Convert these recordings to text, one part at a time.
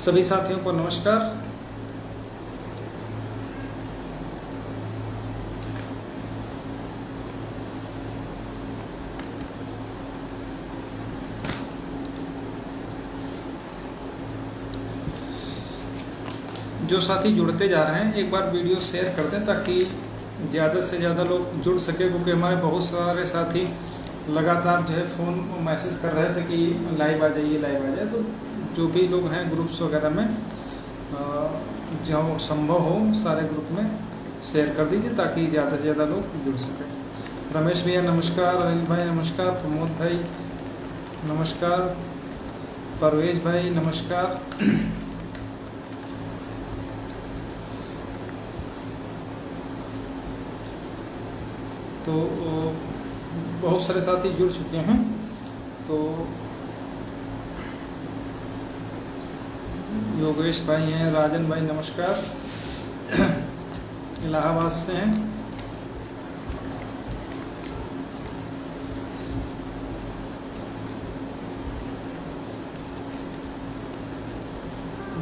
सभी साथियों को नमस्कार। जो साथी जुड़ते जा रहे हैं एक बार वीडियो शेयर कर दें ताकि ज़्यादा से ज़्यादा लोग जुड़ सके, क्योंकि हमारे बहुत सारे साथी लगातार जो है फ़ोन मैसेज कर रहे थे कि लाइव आ जाइए लाइव आ जाए। तो जो भी लोग हैं ग्रुप्स वगैरह में जहाँ संभव हो सारे ग्रुप में शेयर कर दीजिए ताकि ज़्यादा से ज़्यादा लोग जुड़ सकें। रमेश भैया नमस्कार, अनिल भाई नमस्कार, प्रमोद भाई नमस्कार, परवेज भाई नमस्कार। तो बहुत सारे साथी जुड़ चुके हैं। तो योगेश भाई हैं, राजन भाई नमस्कार, इलाहाबाद से हैं।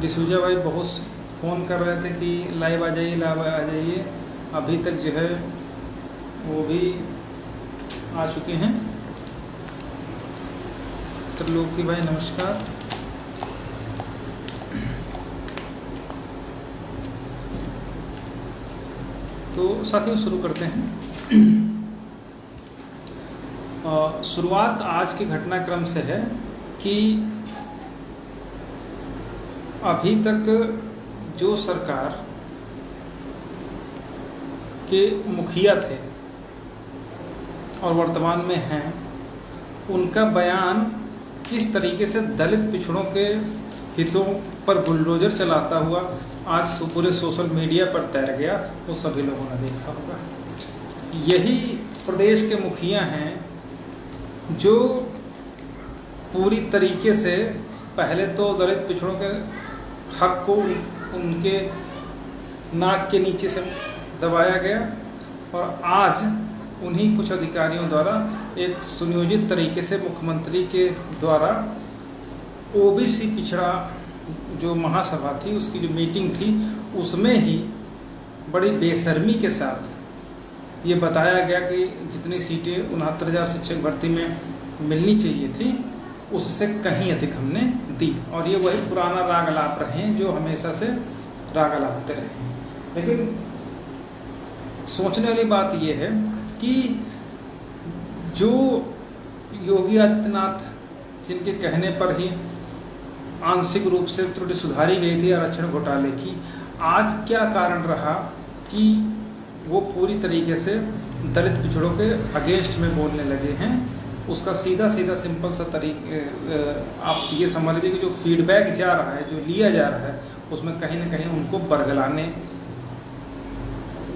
डिसूजा भाई बहुत फ़ोन कर रहे थे कि लाइव आ जाइए लाइव आ जाइए, अभी तक जो है वो भी आ चुके हैं। त्रिलोकी भाई नमस्कार। तो साथियों शुरू करते हैं। शुरुआत आज के घटनाक्रम से है कि अभी तक जो सरकार के मुखिया थे और वर्तमान में हैं, उनका बयान किस तरीके से दलित पिछड़ों के हितों पर बुलडोजर चलाता हुआ आज पूरे सोशल मीडिया पर तैर गया, वो सभी लोगों ने देखा होगा। यही प्रदेश के मुखिया हैं जो पूरी तरीके से पहले तो दलित पिछड़ों के हक को उनके नाक के नीचे से दबाया गया, और आज उन्हीं कुछ अधिकारियों द्वारा एक सुनियोजित तरीके से मुख्यमंत्री के द्वारा ओबीसी पिछड़ा जो महासभा थी उसकी जो मीटिंग थी उसमें ही बड़ी बेशर्मी के साथ ये बताया गया कि जितनी सीटें 69,000 शिक्षक भर्ती में मिलनी चाहिए थी उससे कहीं अधिक हमने दी, और ये वही पुराना राग अलाप रहे हैं जो हमेशा से राग अलापते रहे हैं। लेकिन सोचने वाली बात ये है कि जो योगी आदित्यनाथ जिनके कहने पर ही आंशिक रूप से त्रुटि सुधारी गई थी आरक्षण घोटाले की, आज क्या कारण रहा कि वो पूरी तरीके से दलित पिछड़ों के अगेंस्ट में बोलने लगे हैं। उसका सीधा सिंपल सा आप ये समझ लीजिए कि जो फीडबैक जा रहा है, जो लिया जा रहा है, उसमें कहीं ना कहीं उनको बरगलाने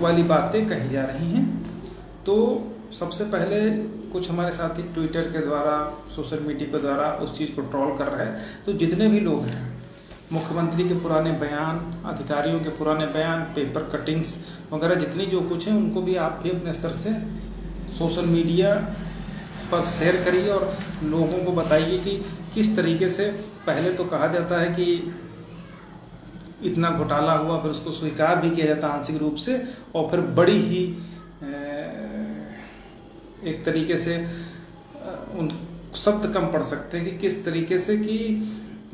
वाली बातें कही जा रही हैं। तो सबसे पहले कुछ हमारे साथी ट्विटर के द्वारा सोशल मीडिया के द्वारा उस चीज़ को ट्रोल कर रहे हैं। तो जितने भी लोग हैं, मुख्यमंत्री के पुराने बयान, अधिकारियों के पुराने बयान, पेपर कटिंग्स वगैरह जितनी जो कुछ है, उनको भी आप भी अपने स्तर से सोशल मीडिया पर शेयर करिए और लोगों को बताइए कि किस तरीके से पहले तो कहा जाता है कि इतना घोटाला हुआ, फिर उसको स्वीकार भी किया जाता आंशिक रूप से, और फिर बड़ी ही एक तरीके से उन शब्द कम पड़ सकते हैं कि किस तरीके से कि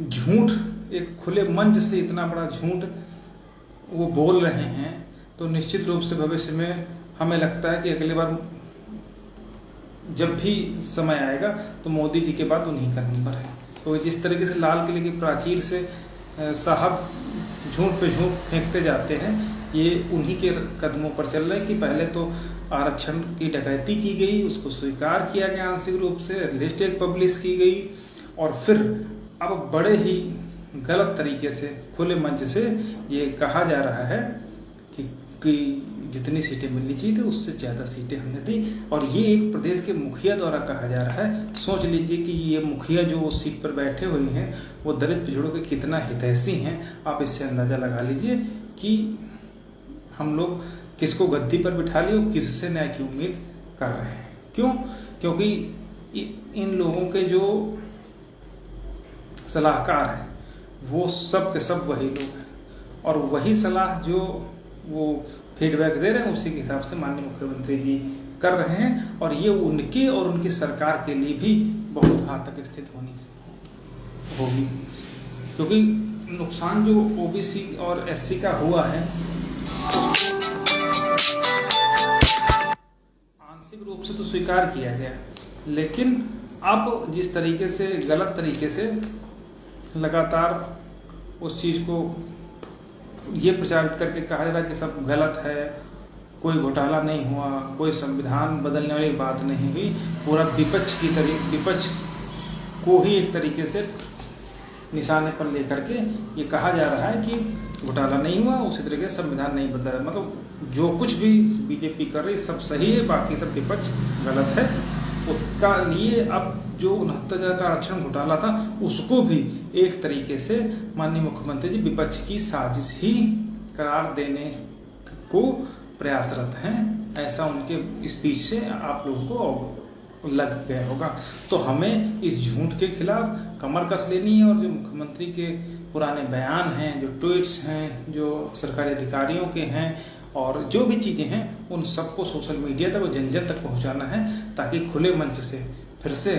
झूठ एक खुले मंच से इतना बड़ा झूठ वो बोल रहे हैं। तो निश्चित रूप से भविष्य में हमें लगता है कि अगली बार जब भी समय आएगा तो मोदी जी के बाद उन्हीं का नंबर है। तो जिस तरीके से लाल किले की प्राचीर से साहब झूठ पे झूठ फेंकते जाते हैं, ये उन्हीं के कदमों पर चल रहा है कि पहले तो आरक्षण की डकैती की गई, उसको स्वीकार किया गया आंशिक रूप से, लिस्ट एक पब्लिश की गई, और फिर अब बड़े ही गलत तरीके से खुले मंच से ये कहा जा रहा है कि जितनी सीटें मिलनी चाहिए थी उससे ज़्यादा सीटें हमने दी, और ये एक प्रदेश के मुखिया द्वारा कहा जा रहा है। सोच लीजिए कि ये मुखिया जो उस सीट पर बैठे हुए हैं वो दलित पिछड़ों के कितना हितैषी हैं। आप इससे अंदाज़ा लगा लीजिए कि हम लोग किसको गद्दी पर बिठा लिए और किससे न्याय की उम्मीद कर रहे हैं। क्यों? क्योंकि इन लोगों के जो सलाहकार हैं वो सब के सब वही लोग हैं और वही सलाह जो वो फीडबैक दे रहे हैं उसी के हिसाब से माननीय मुख्यमंत्री जी कर रहे हैं और ये उनके और उनकी सरकार के लिए भी बहुत घातक स्थिति होगी, क्योंकि नुकसान जो ओबीसी और एससी का हुआ है आंशिक रूप से तो स्वीकार किया गया, लेकिन अब जिस तरीके से गलत तरीके से लगातार उस चीज़ को ये प्रचारित करके कहा जा रहा है कि सब गलत है, कोई घोटाला नहीं हुआ, कोई संविधान बदलने वाली बात नहीं हुई, पूरा विपक्ष को ही एक तरीके से निशाने पर लेकर के ये कहा जा रहा है कि घोटाला नहीं हुआ, उसी तरीके से संविधान नहीं बदला। मतलब जो कुछ भी बीजेपी कर रही सब सही है, बाकी सब विपक्ष गलत है। उसका लिए अब जो 69,000 का आरक्षण घोटाला था उसको भी एक तरीके से माननीय मुख्यमंत्री जी विपक्ष की साजिश ही करार देने को प्रयासरत हैं, ऐसा उनके स्पीच से आप लोगों को लग गया होगा। तो हमें इस झूठ के खिलाफ कमर कस लेनी है और जो मुख्यमंत्री के पुराने बयान हैं, जो ट्वीट्स हैं, जो सरकारी अधिकारियों के हैं और जो भी चीज़ें हैं उन सबको सोशल मीडिया तक और जन जन तक पहुंचाना है, ताकि खुले मंच से फिर से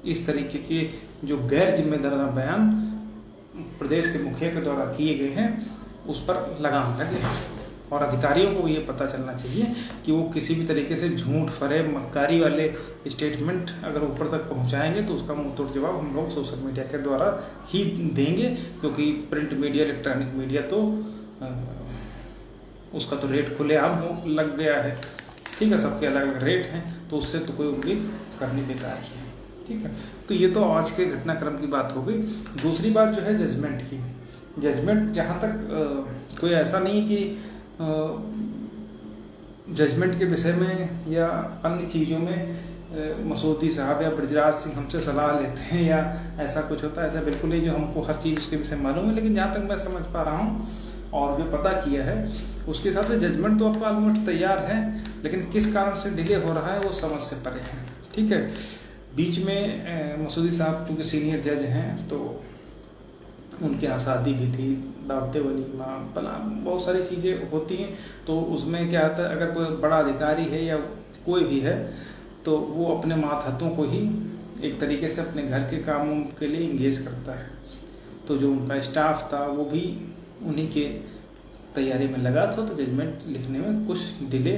इस तरीके के जो गैर जिम्मेदाराना बयान प्रदेश के मुखिया के द्वारा किए गए हैं उस पर लगाम लगे और अधिकारियों को ये पता चलना चाहिए कि वो किसी भी तरीके से झूठ फरेब मक्कारी वाले स्टेटमेंट अगर ऊपर तक पहुंचाएंगे तो उसका मुंह तोड़ जवाब हम लोग सोशल मीडिया के द्वारा ही देंगे, क्योंकि प्रिंट मीडिया इलेक्ट्रॉनिक मीडिया तो उसका तो रेट खुलेआम लग गया है, ठीक है, सबके अलग अलग रेट हैं, तो उससे तो कोई उम्मीद करनी बेकार ही है, ठीक है। तो ये तो आज के घटनाक्रम की बात हो गई। दूसरी बात जो है जजमेंट की, जजमेंट जहाँ तक कोई ऐसा नहीं कि जजमेंट के विषय में या अन्य चीज़ों में मसूदी साहब या ब्रजराज सिंह हमसे सलाह लेते हैं या ऐसा कुछ होता है, ऐसा बिल्कुल नहीं जो हमको हर चीज़ उसके विषय में मालूम है। लेकिन जहाँ तक मैं समझ पा रहा हूँ और जो पता किया है उसके हिसाब से जजमेंट तो आपका ऑलमोस्ट तैयार है, लेकिन किस कारण से डिले हो रहा है वो समझ से परे है, ठीक है। बीच में मसूदी साहब क्योंकि सीनियर जज हैं तो उनके यहाँ शादी भी थी, दावते वलीमा भला बहुत सारी चीज़ें होती हैं, तो उसमें क्या होता है अगर कोई बड़ा अधिकारी है या कोई भी है तो वो अपने मातहतों को ही एक तरीके से अपने घर के कामों के लिए इंगेज करता है। तो जो उनका स्टाफ था वो भी उन्हीं के तैयारी में लगा था, तो जजमेंट लिखने में कुछ डिले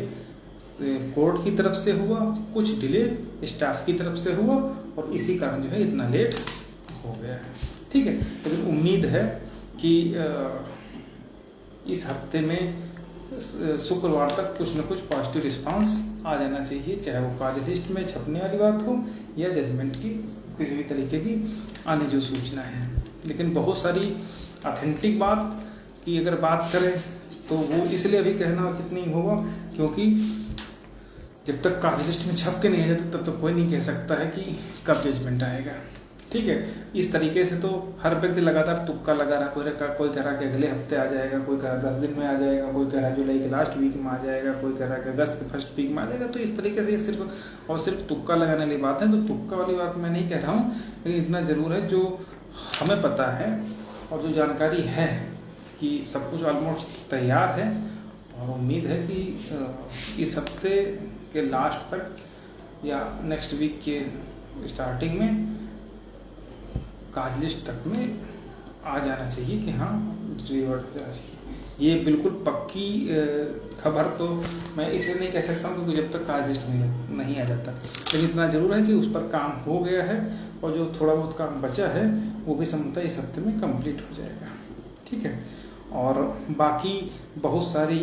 कोर्ट की तरफ से हुआ, कुछ डिले स्टाफ की तरफ से हुआ और इसी कारण जो है इतना लेट हो गया है, ठीक है। लेकिन उम्मीद है कि इस हफ्ते में शुक्रवार तक कुछ न कुछ पॉजिटिव रिस्पांस आ जाना चाहिए, चाहे वो कार्य लिस्ट में छपने वाली बात हो या जजमेंट की किसी भी तरीके की आने जो सूचना है। लेकिन बहुत सारी ऑथेंटिक बात की अगर बात करें तो वो इसलिए अभी कहना कितनी होगा क्योंकि जब तक कार्य लिस्ट में छप के नहीं आ जाता तब तक कोई नहीं कह सकता है कि कब जजमेंट आएगा, ठीक है। इस तरीके से तो हर व्यक्ति लगातार तुक्का लगा रहा, कोई कह रहा कि अगले हफ्ते आ जाएगा, कोई कह रहा 10 दिन में आ जाएगा, कोई कह रहा जुलाई के लास्ट वीक में आ जाएगा, कोई कह रहा कि अगस्त के फर्स्ट वीक में आ जाएगा। तो इस तरीके से सिर्फ और सिर्फ तुक्का लगाने वाली बात है। तो तुक्का वाली बात मैं नहीं कह रहा हूँ, लेकिन इतना ज़रूर है जो हमें पता है और जो जानकारी है कि सब कुछ ऑलमोस्ट तैयार है और उम्मीद है कि इस हफ्ते के लास्ट तक या नेक्स्ट वीक के स्टार्टिंग में काज लिस्ट तक में आ जाना चाहिए कि हाँ रिवर्ट हो जाना चाहिए। ये बिल्कुल पक्की खबर तो मैं इसे नहीं कह सकता हूँ क्योंकि जब तक काज लिस्ट नहीं आ जाता, लेकिन इतना ज़रूर है कि उस पर काम हो गया है और जो थोड़ा बहुत काम बचा है वो भी संभवतः इस हफ्ते में कंप्लीट हो जाएगा, ठीक है। और बाकी बहुत सारी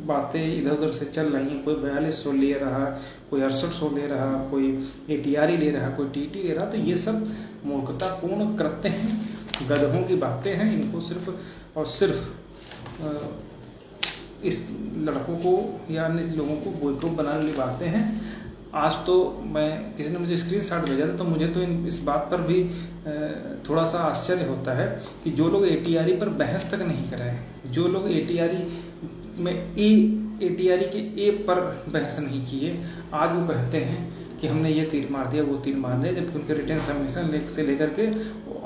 बातें इधर उधर से चल रही हैं, कोई 4200 ले रहा, कोई 6800 ले रहा, कोई ATRE ले रहा, कोई TT ले रहा। तो ये सब मूर्खतापूर्ण कृत्य हैं, गधों की बातें हैं। इनको सिर्फ और सिर्फ इस लड़कों को या अन्य लोगों को बेवकूफ़ बनाने वाली बातें हैं। आज तो मैं किसी ने मुझे स्क्रीनशॉट भेजा था तो मुझे तो इस बात पर भी थोड़ा सा आश्चर्य होता है कि जो लोग ATRE पर बहस तक नहीं कराए, जो लोग ATRE में ATRE के ए पर बहस नहीं किए, आज वो कहते हैं कि हमने ये तीर मार दिया, वो तीर मार दिया, जबकि उनके रिटर्न सबमिशन से लेकर के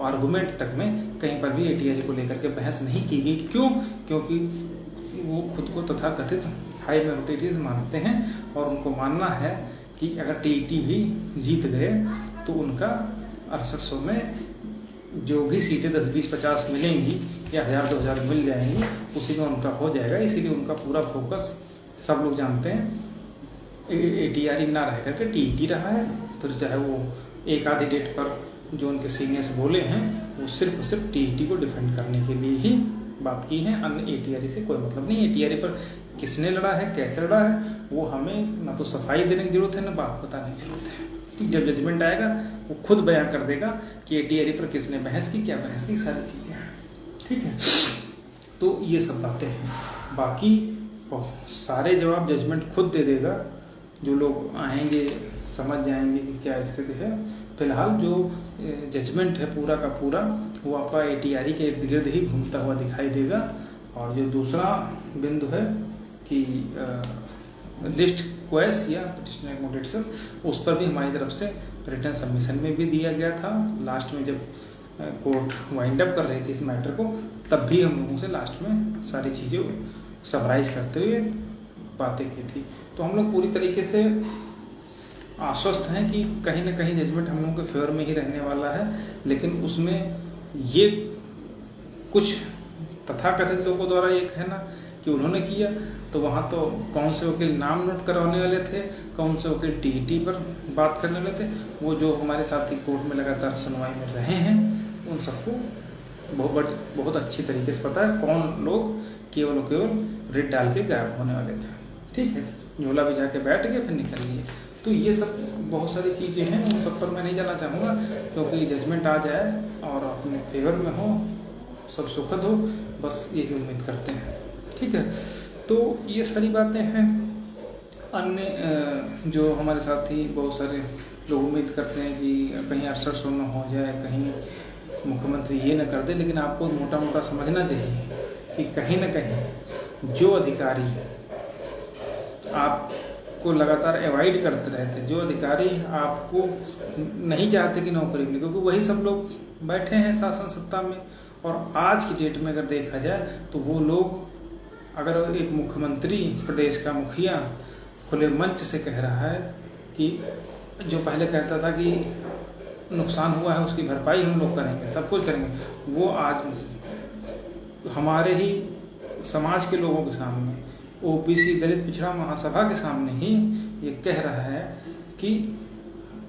आर्गूमेंट तक में कहीं पर भी ATRE को लेकर के बहस नहीं की गई। क्यों? क्योंकि वो खुद को तथाकथित हाई माइनॉरिटीज मानते हैं और उनको मानना है कि अगर TET भी जीत गए तो उनका 6800 में जो भी सीटें 10, 20, 50 मिलेंगी या 1000, 2000 मिल जाएंगी, उसी में उनका हो जाएगा। इसीलिए उनका पूरा फोकस, सब लोग जानते हैं, ATRE ना रह करके TET रहा है। फिर चाहे वो एक आधी डेट पर जो उनके सीनियर्स बोले हैं वो सिर्फ TET को डिफेंड करने के लिए ही बात की है, अन्य ATRE से कोई मतलब नहीं। ATRE पर किसने लड़ा है, कैसे लड़ा है, वो हमें ना तो सफाई देने की जरूरत है, ना बात बताने की जरूरत है। जब जजमेंट आएगा वो खुद बयां कर देगा कि ATRE पर किसने बहस की, क्या बहस की, सारी चीज़ें। ठीक है, तो ये सब बातें हैं। बाकी सारे जवाब जजमेंट खुद दे देगा। जो लोग आएंगे समझ जाएंगे कि क्या स्थिति है। फिलहाल जो जजमेंट है पूरा का पूरा वो आपका ATRE के इर्द गिर्द ही घूमता हुआ दिखाई देगा। और जो दूसरा बिंदु है कि लिस्ट क्वेस या पिटिशन एकोमोडेशन, उस पर भी हमारी तरफ से रिटर्न सबमिशन में भी दिया गया था। लास्ट में जब कोर्ट वाइंड अप कर रही थी इस मैटर को, तब भी हम लोगों से लास्ट में सारी चीज़ें समराइज करते हुए बातें की थी। तो हम लोग पूरी तरीके से आश्वस्त हैं कि कहीं ना कहीं जजमेंट हम लोगों के फेवर में ही रहने वाला है। लेकिन उसमें ये कुछ तथाकथित लोगों द्वारा ये कहना कि उन्होंने किया, तो वहाँ तो कौन से वकील नाम नोट करवाने वाले थे, कौन से वकील TET पर बात करने वाले थे, वो जो हमारे साथी कोर्ट में लगातार सुनवाई में रहे हैं, उन सबको बहुत अच्छी तरीके से पता है कौन लोग केवल रिट डाल के गायब होने वाले थे। ठीक है, झोला भी जाके बैठ गए, फिर निकल लिए। तो ये सब बहुत सारी चीज़ें हैं, उन सब पर मैं नहीं जाना चाहूँगा, क्योंकि जजमेंट आ जाए और अपने फेवर में हो, सब सुखद हो, बस यही उम्मीद करते हैं। ठीक है, तो ये सारी बातें हैं। अन्य जो हमारे साथी बहुत सारे लोग उम्मीद करते हैं कि कहीं 6800 न हो जाए, कहीं मुख्यमंत्री ये न कर दे, लेकिन आपको मोटा मोटा समझना चाहिए कि कहीं ना कहीं जो अधिकारी आपको लगातार अवॉइड करते रहते, जो अधिकारी आपको नहीं चाहते कि नौकरी मिले, क्योंकि वही सब लोग बैठे हैं शासन सत्ता में। और आज की डेट में अगर देखा जाए तो वो लोग, अगर एक मुख्यमंत्री, प्रदेश का मुखिया खुले मंच से कह रहा है कि जो पहले कहता था कि नुकसान हुआ है उसकी भरपाई हम लोग करेंगे, सब कुछ करेंगे, वो आज हमारे ही समाज के लोगों के सामने, OBC दलित पिछड़ा महासभा के सामने ही ये कह रहा है कि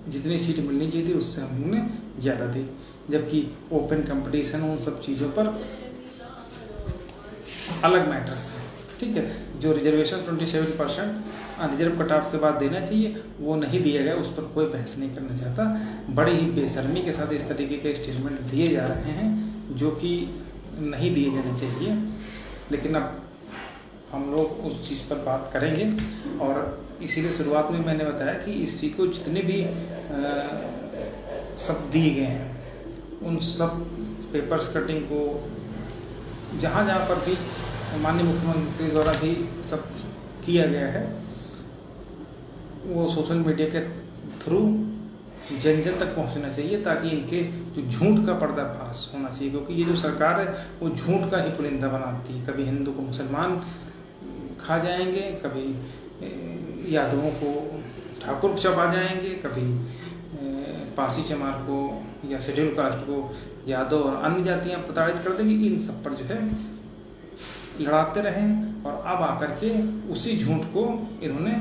जितनी सीट मिलनी चाहिए थी उससे हमने ज़्यादा दी, जबकि ओपन कंपटीशन उन सब चीज़ों पर अलग मैटर्स है। ठीक है, जो रिजर्वेशन 27% रिजर्व कट ऑफ के बाद देना चाहिए वो नहीं दिया गया, उस पर कोई बहस नहीं करना चाहता। बड़ी ही बेशर्मी के साथ इस तरीके के स्टेटमेंट दिए जा रहे हैं जो कि नहीं दिए जाने चाहिए। लेकिन अब हम लोग उस चीज़ पर बात करेंगे, और इसीलिए शुरुआत में मैंने बताया कि इस चीज़ को जितने भी सब दिए गए हैं, उन सब पेपर्स कटिंग को जहाँ जहाँ पर भी माननीय मुख्यमंत्री द्वारा भी सब किया गया है, वो सोशल मीडिया के थ्रू जन जन तक पहुंचना चाहिए, ताकि इनके जो झूठ का पर्दाफाश होना चाहिए। क्योंकि ये जो सरकार है वो झूठ का ही पुलिंदा बनाती है। कभी हिंदू को मुसलमान खा जाएंगे, कभी यादवों को ठाकुर चबा जाएंगे, कभी पासी चमार को या शेड्यूल कास्ट को यादव और अन्य जातियाँ प्रताड़ित कर देंगी। इन सब पर जो है लड़ाते रहे, और अब आकर के उसी झूठ को इन्होंने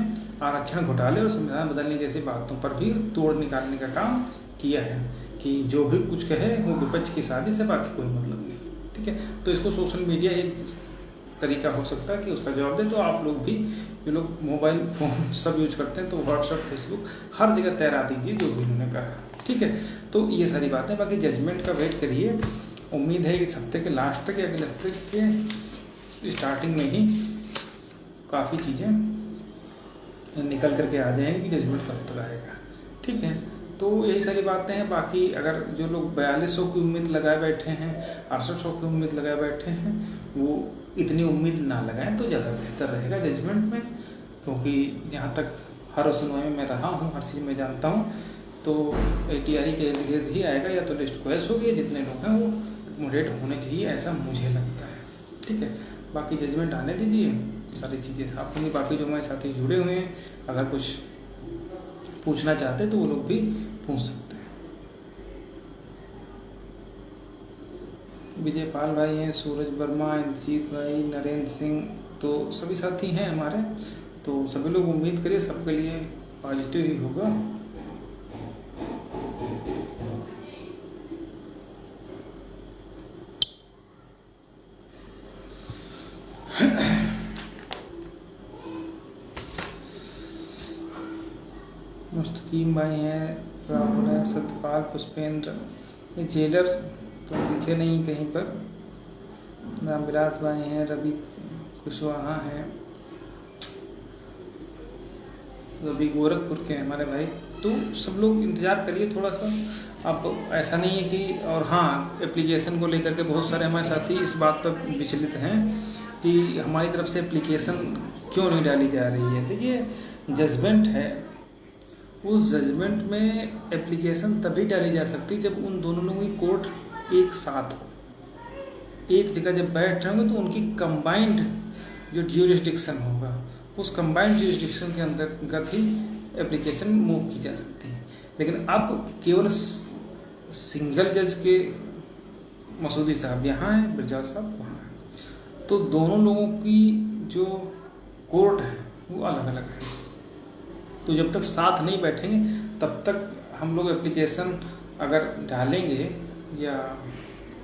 आरक्षण घोटाले और संविधान बदलने जैसी बातों पर भी तोड़ निकालने का काम किया है कि जो भी कुछ कहे वो विपक्ष की साजिश है, बाकी कोई मतलब नहीं। ठीक है, तो इसको सोशल मीडिया एक तरीका हो सकता है कि उसका जवाब दे। तो आप लोग भी, जो लोग मोबाइल फ़ोन सब यूज करते हैं, तो व्हाट्सएप, फेसबुक हर जगह तैरा दीजिए जो भी उन्होंने कहा। ठीक है, तो ये सारी बातें, बाकी जजमेंट का वेट करिए। उम्मीद है कि इस हफ्ते के लास्ट तक या अगले हफ्ते के स्टार्टिंग में ही काफ़ी चीज़ें निकल करके आ जाएंगी कि जजमेंट कब तक आएगा। ठीक है, तो यही सारी बातें हैं। बाकी अगर जो लोग 4200 की उम्मीद लगाए बैठे हैं, 6800 की उम्मीद लगाए बैठे हैं, वो इतनी उम्मीद ना लगाएं तो ज़्यादा बेहतर रहेगा जजमेंट में। क्योंकि जहाँ तक हर सुनवाई में मैं रहा हूँ, हर चीज़ मैं जानता हूँ। तो ATRE के इर्द गिर्द ही आएगा, या तो लिस्ट क्वेश होगी, जितने लोग हैं वो एकोमोडेट होने चाहिए, ऐसा मुझे लगता है। ठीक है, बाकी जजमेंट आने दीजिए, सारी चीज़ें आप होंगी। बाकी जो हमारे साथी जुड़े हुए हैं, अगर कुछ पूछना चाहते हैं तो वो लोग भी पूछ सकते हैं। विजय पाल भाई हैं, सूरज वर्मा, इंद्रजीत भाई, नरेंद्र सिंह, तो सभी साथी हैं हमारे। तो सभी लोग उम्मीद करिए सबके लिए पॉजिटिव ही होगा। मुस्तकीम भाई हैं, राहुल है, सत्यपाल, पुष्पेंद्र, ये जेलर तो दिखे नहीं कहीं पर। रामविलास भाई हैं, रवि कुशवाहा हैं, रवि गोरखपुर के हैं हमारे भाई। तो सब लोग इंतज़ार करिए थोड़ा सा। अब ऐसा नहीं है कि, और हाँ, एप्लीकेशन को लेकर के बहुत सारे हमारे साथी इस बात पर विचलित हैं कि हमारी तरफ से एप्लीकेशन क्यों नहीं डाली जा रही है। देखिए, जजमेंट है, उस जजमेंट में एप्लीकेशन तभी डाली जा सकती जब उन दोनों लोगों की कोर्ट एक साथ हो, एक जगह जब बैठ रहे होंगे, तो उनकी कंबाइंड जो ज्यूरिसडिक्शन होगा, उस कंबाइंड ज्यूरिसडिक्शन के अंतर्गत ही एप्लीकेशन मूव की जा सकती है। लेकिन अब केवल सिंगल जज के मसूदी साहब यहाँ हैं, बिरजा साहब वहाँ हैं, तो दोनों लोगों की जो कोर्ट है वो अलग अलग है। तो जब तक साथ नहीं बैठेंगे तब तक हम लोग एप्लीकेशन अगर डालेंगे, या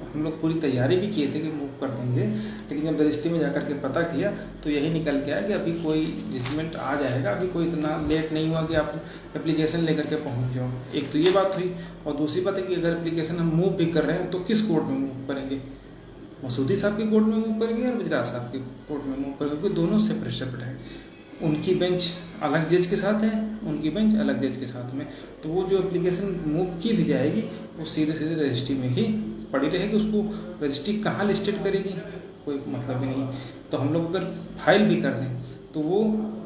हम लोग पूरी तैयारी भी किए थे कि मूव कर देंगे, लेकिन जब रजिस्ट्री में जाकर के पता किया तो यही निकल के आया कि अभी कोई जजमेंट आ जाएगा, अभी कोई इतना लेट नहीं हुआ कि आप एप्लीकेशन लेकर के पहुंच जाओ। एक तो ये बात हुई, और दूसरी बात है कि अगर एप्लीकेशन हम मूव भी कर रहे हैं तो किस कोर्ट में मूव करेंगे, मसूदी साहब की कोर्ट में मूव करेंगे या गुजरात साहब की कोर्ट में मूव करेंगे, क्योंकि दोनों सेपरेट सेपरेट हैं। उनकी बेंच अलग जज के साथ है, उनकी बेंच अलग जज के साथ में। तो वो जो एप्लीकेशन मूव की भी जाएगी वो सीधे सीधे रजिस्ट्री में ही पड़ी रहेगी। उसको रजिस्ट्री कहाँ लिस्टेड करेगी, कोई मतलब ही नहीं। तो हम लोग अगर फाइल भी कर दें तो वो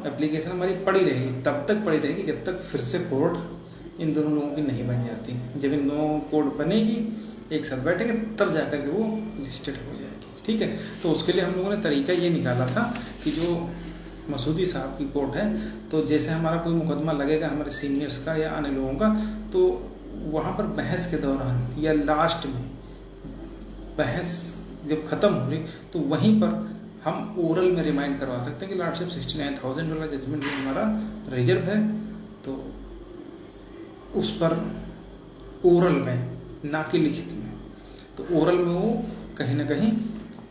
एप्लीकेशन हमारी पड़ी रहेगी, तब तक पड़ी रहेगी जब तक फिर से कोर्ट इन दोनों लोगों की नहीं बन जाती। जब इन दोनों कोर्ट बनेगी, एक साथ बैठेंगे, तब जाकर के वो लिस्टेड हो जाएगी। ठीक है, तो उसके लिए हम लोगों ने तरीका ये निकाला था कि जो मसूदी साहब की कोर्ट है, तो जैसे हमारा कोई मुकदमा लगेगा हमारे सीनियर्स का या अन्य लोगों का, तो वहाँ पर बहस के दौरान या लास्ट में बहस जब ख़त्म हो रही तो वहीं पर हम ओरल में रिमाइंड करवा सकते हैं कि लॉर्डशिप 69,000 वाला जजमेंट जो हमारा रिजर्व है, तो उस पर ओरल में, ना कि लिखित में, तो ओरल में वो कहीं ना कहीं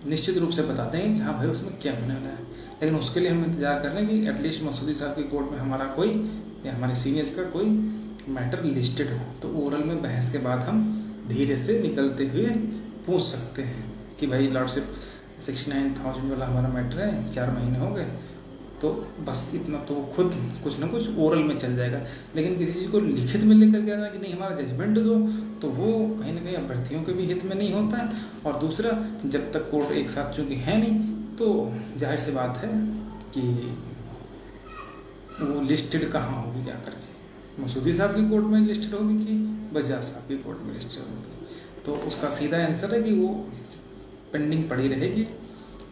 निश्चित रूप से बताते हैं कि हाँ भाई उसमें क्या होने वाला है। लेकिन उसके लिए हम इंतजार कर रहे हैं कि एटलीस्ट मसूदी साहब की कोर्ट में हमारा कोई या हमारे सीनियर्स का कोई मैटर लिस्टेड हो, तो ओरल में बहस के बाद हम धीरे से निकलते हुए पूछ सकते हैं कि भाई लॉर्डशिप 69,000 वाला हमारा मैटर है, 4 महीने हो गए, तो बस इतना तो खुद कुछ ना कुछ ओरल में चल जाएगा। लेकिन किसी चीज़ को लिखित में लेकर के आना कि नहीं हमारा जजमेंट दो, तो वो कहीं ना कहीं अभ्यर्थियों के भी हित में नहीं होता है। और दूसरा, जब तक कोर्ट एक साथ चूँकि है नहीं, तो जाहिर सी बात है कि वो लिस्टेड कहाँ होगी जाकर के, मसूदी साहब की कोर्ट में लिस्टेड होगी कि बजाज साहब की कोर्ट में लिस्टेड होगी। तो उसका सीधा आंसर है कि वो पेंडिंग पड़ी रहेगी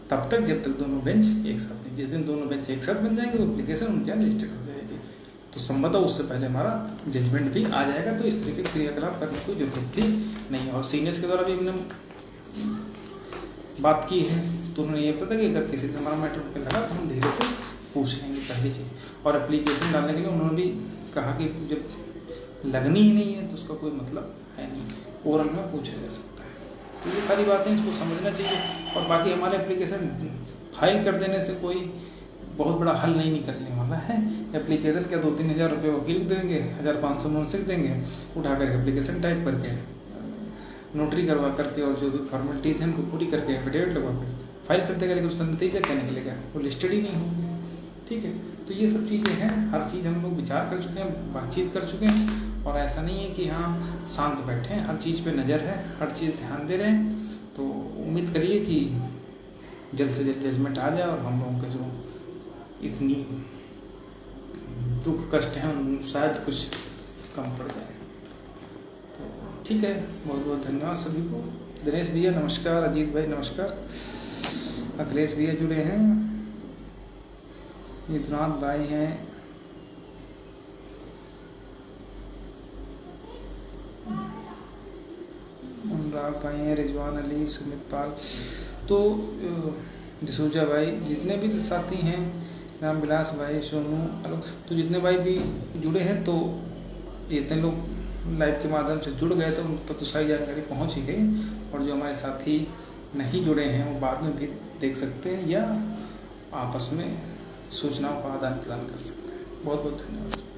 तब तक जब तक दोनों बेंच एक साथ नहीं। जिस दिन दोनों बेंच एक साथ बन जाएंगे वो एप्लीकेशन उनके यहाँ लिस्टेड हो जाएगी, तो संभवतः उससे पहले हमारा जजमेंट भी आ जाएगा। तो इस तरीके के क्रियाकलाप करने की जरूरत थी नहीं। और सीनियर्स के द्वारा भी हमने बात की है, तो उन्होंने ये पता कि अगर किसी से हमारा मैटर पे लगा तो हम धीरे से पूछ लेंगे पहली चीज़। और एप्लीकेशन डालने के लिए उन्होंने भी कहा कि जब लगनी ही नहीं है तो उसका कोई मतलब है नहीं, ओरल में पूछा जा सकता है। तो ये सारी बातें इसको समझना चाहिए। और बाकी हमारे एप्लीकेशन फाइल कर देने से कोई बहुत बड़ा हल नहीं निकलने वाला है। एप्लीकेशन क्या 2-3 हज़ार रुपये वकील देंगे, 1,500 मुंसिफ देंगे, उठा कर एप्लीकेशन टाइप करके नोटरी करवा करके और जो भी फॉर्मेलिटीज़ हैं उनको पूरी करके एफिडेविट लगवा कर फाइल कर देगा, लेकिन उसका नतीजा क्या निकलेगा, वो लिस्टेड ही नहीं होगी। ठीक है, तो ये सब चीज़ें हैं, हर चीज़ हम लोग विचार कर चुके हैं, बातचीत कर चुके हैं। और ऐसा नहीं है कि हाँ शांत बैठे हैं, हर चीज़ पे नज़र है, हर चीज़ ध्यान दे रहे हैं। तो उम्मीद करिए कि जल्द से जल्द जजमेंट आ जाए और हम लोगों के जो इतनी दुख कष्ट हैं उन शायद कुछ कम पड़ जाए। तो ठीक है, बहुत बहुत धन्यवाद सभी को। दिनेश भैया नमस्कार, अजीत भाई नमस्कार, अखिलेश भैया जुड़े हैं, मिथुनाथ भाई हैं, अनुराग भाई हैं, रिजवान अली, सुमित पाल, तो डिसूजा भाई, जितने भी साथी हैं, रामविलास भाई, सोनू, तो जितने भाई भी जुड़े हैं, तो इतने लोग लाइव के माध्यम से जुड़ गए तो उन तक तो सारी जानकारी पहुंच ही गई। और जो हमारे साथी नहीं जुड़े हैं वो बाद में भी देख सकते हैं या आपस में सूचनाओं का आदान प्रदान कर सकते हैं। बहुत बहुत धन्यवाद।